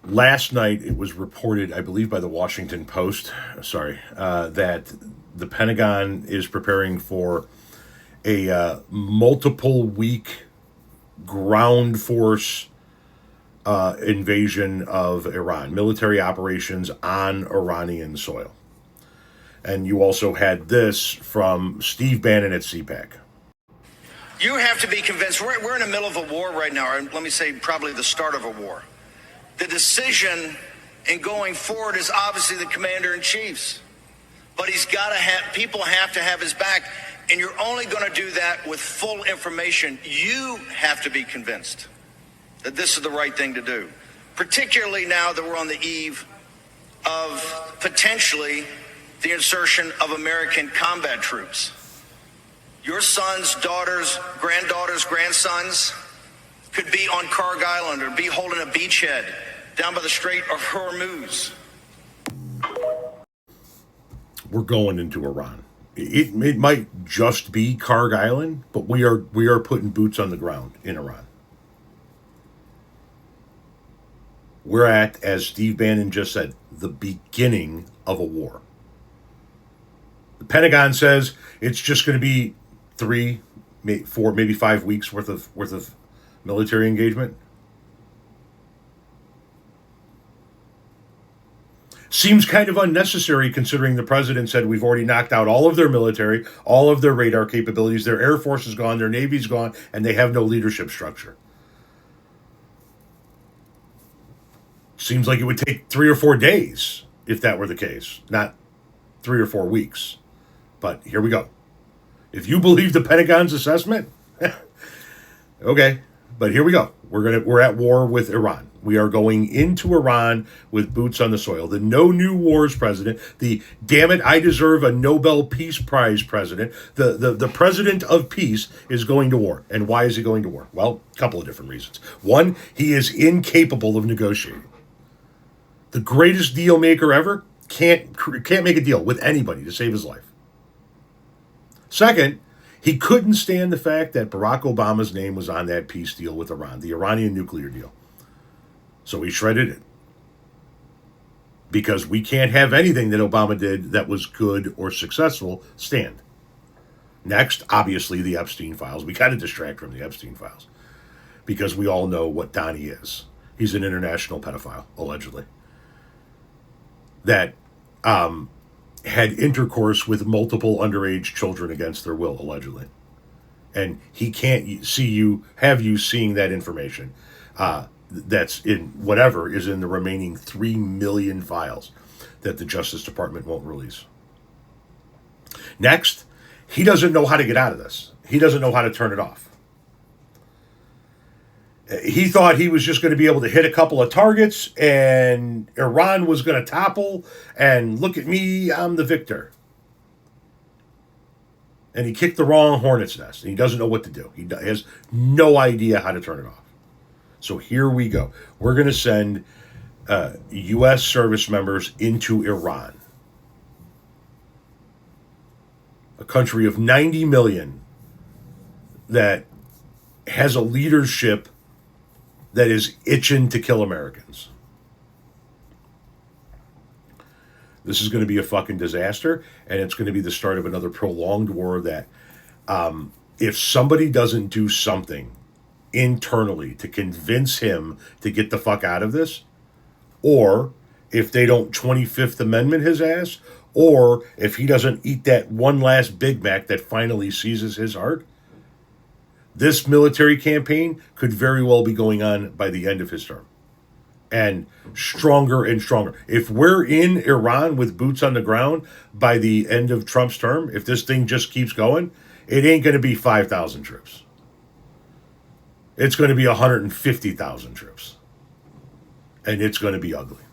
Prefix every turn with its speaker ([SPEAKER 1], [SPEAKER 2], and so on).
[SPEAKER 1] Last night, it was reported, I believe, by the Washington Post, that the Pentagon is preparing for a multiple week ground force invasion of Iran, military operations on Iranian soil. And you also had this from Steve Bannon at CPAC.
[SPEAKER 2] You have to be convinced. We're in the middle of a war right now, or let me say probably the start of a war. The decision in going forward is obviously the commander-in-chief's. But he's got to have, people have to have his back. And you're only going to do that with full information. You have to be convinced that this is the right thing to do, particularly now that we're on the eve of potentially the insertion of American combat troops. Your sons, daughters, granddaughters, grandsons could be on Karg Island or be holding a beachhead down by the Strait of Hormuz.
[SPEAKER 1] We're going into Iran. It might just be Karg Island, but we are putting boots on the ground in Iran. We're at, as Steve Bannon just said, the beginning of a war. The Pentagon says it's just going to be 3, 4, maybe 5 weeks worth of military engagement. Seems kind of unnecessary considering the president said we've already knocked out all of their military, all of their radar capabilities, their Air Force is gone, their Navy's gone, and they have no leadership structure. Seems like it would take 3 or 4 days if that were the case, not 3 or 4 weeks. But here we go. If you believe the Pentagon's assessment, okay, but here we go. We're at war with Iran. We are going into Iran with boots on the soil. The no new wars president, the damn it, I deserve a Nobel Peace Prize president, the president of peace is going to war. And why is he going to war? Well, a couple of different reasons. One, he is incapable of negotiating. The greatest deal maker ever can't make a deal with anybody to save his life. Second, he couldn't stand the fact that Barack Obama's name was on that peace deal with Iran, the Iranian nuclear deal. So he shredded it. Because we can't have anything that Obama did that was good or successful stand. Next, obviously, the Epstein files. We got to distract from the Epstein files. Because we all know what Donnie is. He's an international pedophile, allegedly. That had intercourse with multiple underage children against their will, allegedly. And he can't have you seeing that information. That's in whatever is in the remaining 3 million files that the Justice Department won't release. Next, he doesn't know how to get out of this. He doesn't know how to turn it off. He thought he was just going to be able to hit a couple of targets and Iran was going to topple and look at me, I'm the victor. And he kicked the wrong hornet's nest and he doesn't know what to do. He has no idea how to turn it off. So here we go. We're going to send U.S. service members into Iran, a country of 90 million that has a leadership that is itching to kill Americans. This is going to be a fucking disaster, and it's going to be the start of another prolonged war that if somebody doesn't do something internally to convince him to get the fuck out of this, or if they don't 25th Amendment his ass, or if he doesn't eat that one last Big Mac that finally seizes his heart, this military campaign could very well be going on by the end of his term. And stronger and stronger. If we're in Iran with boots on the ground by the end of Trump's term, if this thing just keeps going, it ain't going to be 5,000 troops. It's going to be 150,000 troops. And it's going to be ugly.